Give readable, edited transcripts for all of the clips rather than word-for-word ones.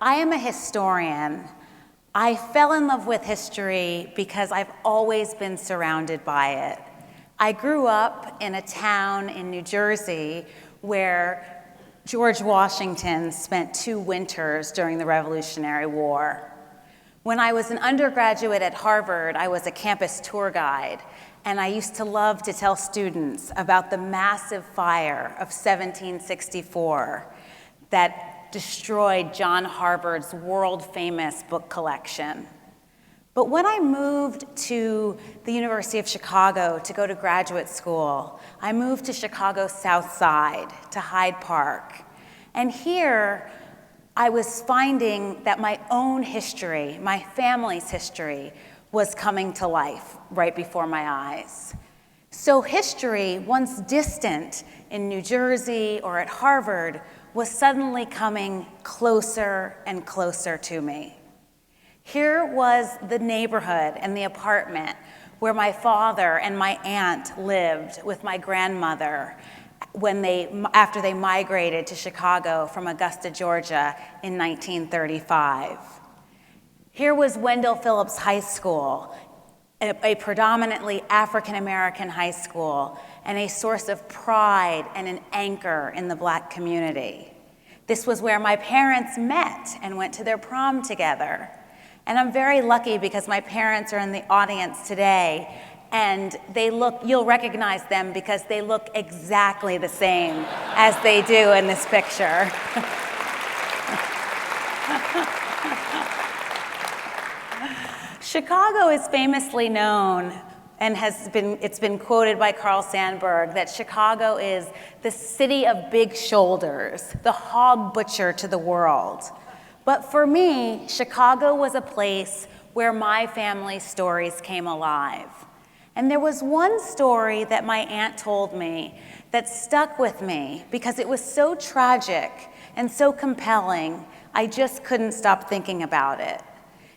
I am a historian. I fell in love with history because I've always been surrounded by it. I grew up in a town in New Jersey where George Washington spent 2 winters during the Revolutionary War. When I was an undergraduate at Harvard, I was a campus tour guide, and I used to love to tell students about the massive fire of 1764 that destroyed John Harvard's world-famous book collection. But when I moved to the University of Chicago to go to graduate school, I moved to Chicago's South Side, to Hyde Park. And here, I was finding that my own history, my family's history, was coming to life right before my eyes. So history, once distant in New Jersey or at Harvard, was suddenly coming closer and closer to me. Here was the neighborhood and the apartment where my father and my aunt lived with my grandmother after they migrated to Chicago from Augusta, Georgia in 1935. Here was Wendell Phillips High School, a predominantly African-American high school, and a source of pride and an anchor in the Black community. This was where my parents met and went to their prom together. And I'm very lucky because my parents are in the audience today, and you'll recognize them because they look exactly the same as they do in this picture. Chicago is famously known, and it's been quoted by Carl Sandburg, that Chicago is the city of big shoulders, the hog butcher to the world. But for me, Chicago was a place where my family's stories came alive. And there was one story that my aunt told me that stuck with me because it was so tragic and so compelling, I just couldn't stop thinking about it.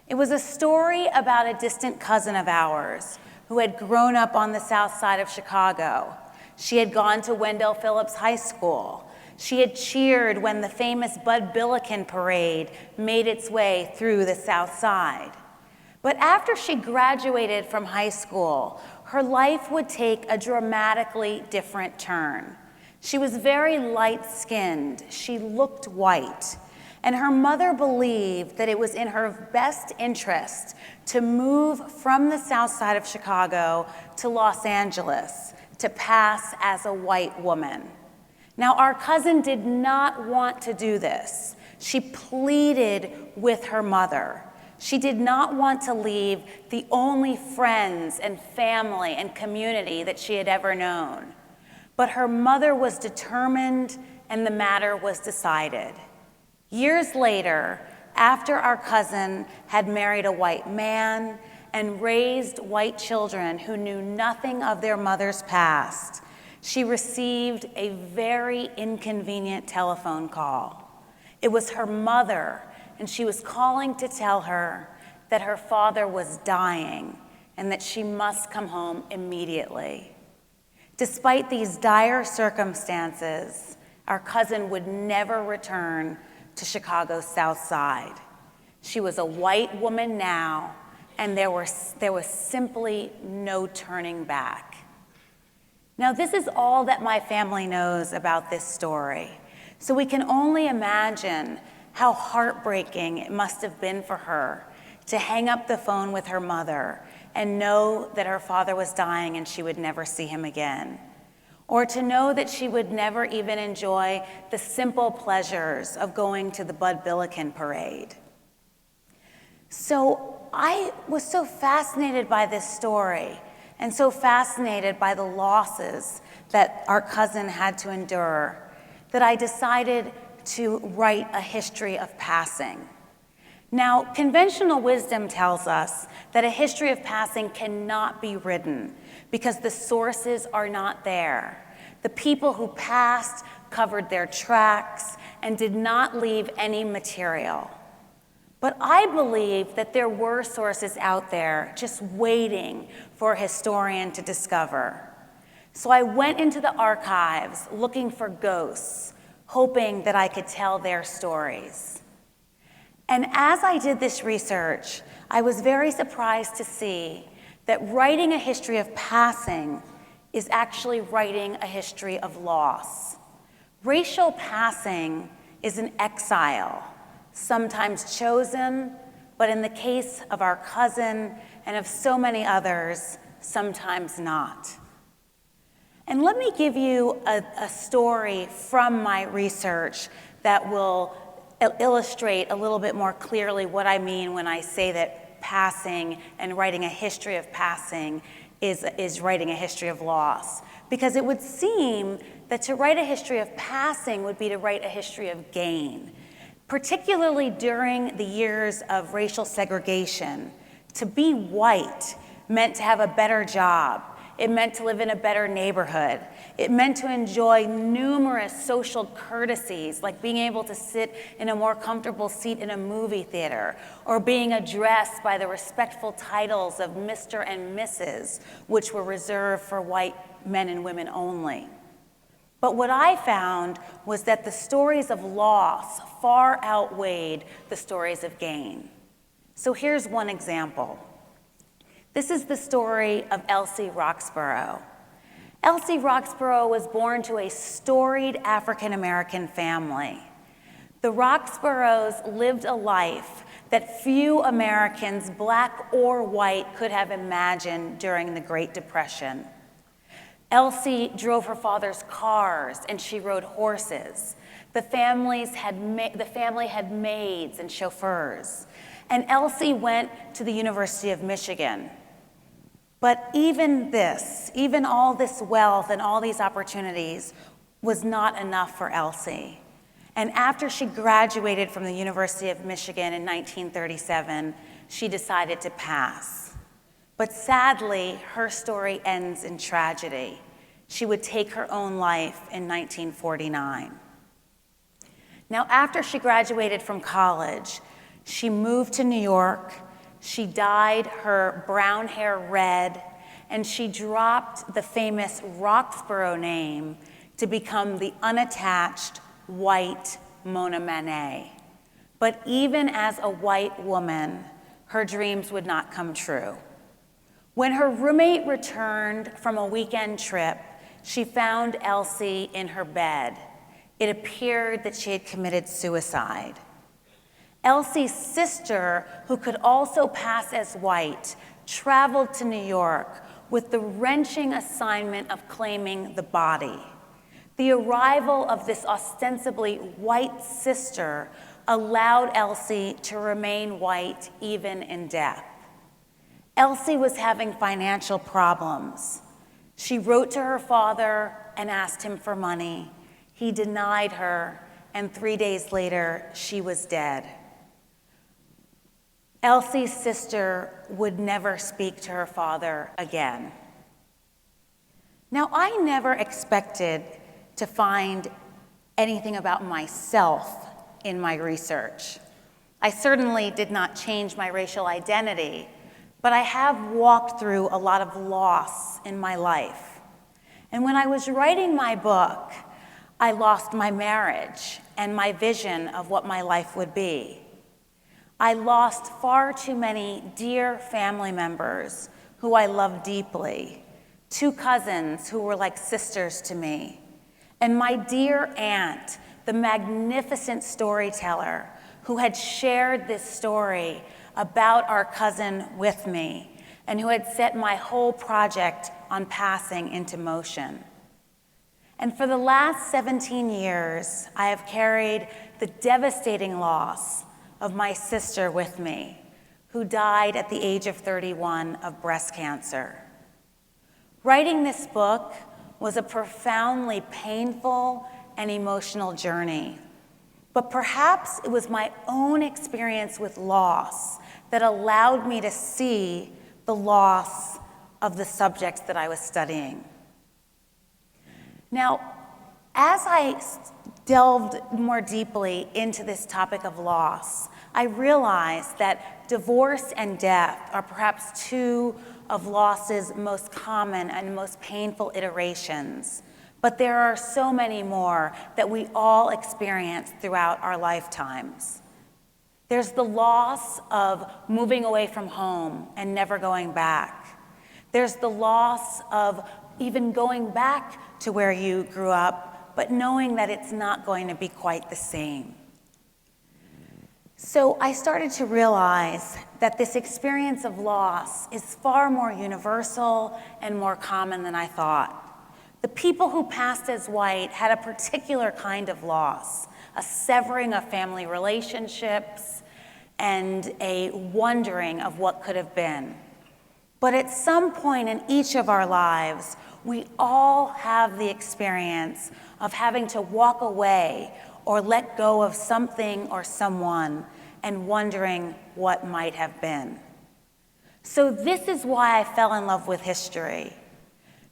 It was a story about a distant cousin of ours who had grown up on the south side of Chicago. She had gone to Wendell Phillips High School. She had cheered when the famous Bud Billiken Parade made its way through the South Side. But after she graduated from high school, her life would take a dramatically different turn. She was very light-skinned. She looked white. And her mother believed that it was in her best interest to move from the south side of Chicago to Los Angeles to pass as a white woman. Now, our cousin did not want to do this. She pleaded with her mother. She did not want to leave the only friends and family and community that she had ever known. But her mother was determined, and the matter was decided. Years later, after our cousin had married a white man and raised white children who knew nothing of their mother's past, she received a very inconvenient telephone call. It was her mother, and she was calling to tell her that her father was dying and that she must come home immediately. Despite these dire circumstances, our cousin would never return to Chicago's South Side. She was a white woman now, and there was simply no turning back. Now, this is all that my family knows about this story, so we can only imagine how heartbreaking it must have been for her to hang up the phone with her mother and know that her father was dying and she would never see him again, or to know that she would never even enjoy the simple pleasures of going to the Bud Billiken Parade. So I was so fascinated by this story and so fascinated by the losses that our cousin had to endure that I decided to write a history of passing. Now, conventional wisdom tells us that a history of passing cannot be written because the sources are not there. The people who passed covered their tracks and did not leave any material. But I believe that there were sources out there just waiting for a historian to discover. So I went into the archives looking for ghosts, hoping that I could tell their stories. And as I did this research, I was very surprised to see that writing a history of passing is actually writing a history of loss. Racial passing is an exile, sometimes chosen, but in the case of our cousin and of so many others, sometimes not. And let me give you a story from my research that will illustrate a little bit more clearly what I mean when I say that passing and writing a history of passing is writing a history of loss. Because it would seem that to write a history of passing would be to write a history of gain, particularly during the years of racial segregation. To be white meant to have a better job. It meant to live in a better neighborhood. It meant to enjoy numerous social courtesies, like being able to sit in a more comfortable seat in a movie theater, or being addressed by the respectful titles of Mr. and Mrs., which were reserved for white men and women only. But what I found was that the stories of loss far outweighed the stories of gain. So here's one example. This is the story of Elsie Roxborough. Elsie Roxborough was born to a storied African-American family. The Roxboroughs lived a life that few Americans, black or white, could have imagined during the Great Depression. Elsie drove her father's cars and she rode horses. The family had maids and chauffeurs. And Elsie went to the University of Michigan. But even all this wealth and all these opportunities was not enough for Elsie. And after she graduated from the University of Michigan in 1937, she decided to pass. But sadly, her story ends in tragedy. She would take her own life in 1949. Now, after she graduated from college, she moved to New York. She dyed her brown hair red, and she dropped the famous Roxborough name to become the unattached white Mona Manet. But even as a white woman, her dreams would not come true. When her roommate returned from a weekend trip, she found Elsie in her bed. It appeared that she had committed suicide. Elsie's sister, who could also pass as white, traveled to New York with the wrenching assignment of claiming the body. The arrival of this ostensibly white sister allowed Elsie to remain white even in death. Elsie was having financial problems. She wrote to her father and asked him for money. He denied her, and 3 days later, she was dead. Elsie's sister would never speak to her father again. Now, I never expected to find anything about myself in my research. I certainly did not change my racial identity, but I have walked through a lot of loss in my life. And when I was writing my book, I lost my marriage and my vision of what my life would be. I lost far too many dear family members who I loved deeply, 2 cousins who were like sisters to me, and my dear aunt, the magnificent storyteller who had shared this story about our cousin with me and who had set my whole project on passing into motion. And for the last 17 years, I have carried the devastating loss of my sister with me, who died at the age of 31 of breast cancer. Writing this book was a profoundly painful and emotional journey, but perhaps it was my own experience with loss that allowed me to see the loss of the subjects that I was studying. Now, as I delved more deeply into this topic of loss, I realized that divorce and death are perhaps 2 of loss's most common and most painful iterations, but there are so many more that we all experience throughout our lifetimes. There's the loss of moving away from home and never going back. There's the loss of even going back to where you grew up, but knowing that it's not going to be quite the same. So I started to realize that this experience of loss is far more universal and more common than I thought. The people who passed as white had a particular kind of loss, a severing of family relationships and a wondering of what could have been. But at some point in each of our lives, we all have the experience of having to walk away or let go of something or someone and wondering what might have been. So this is why I fell in love with history.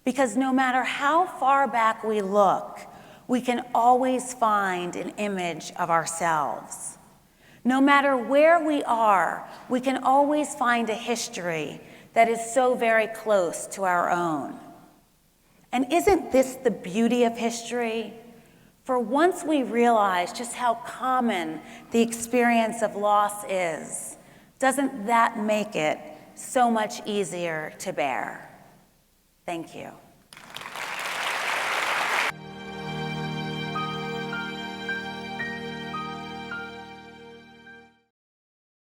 Because no matter how far back we look, we can always find an image of ourselves. No matter where we are, we can always find a history that is so very close to our own. And isn't this the beauty of history? For once we realize just how common the experience of loss is, doesn't that make it so much easier to bear? Thank you.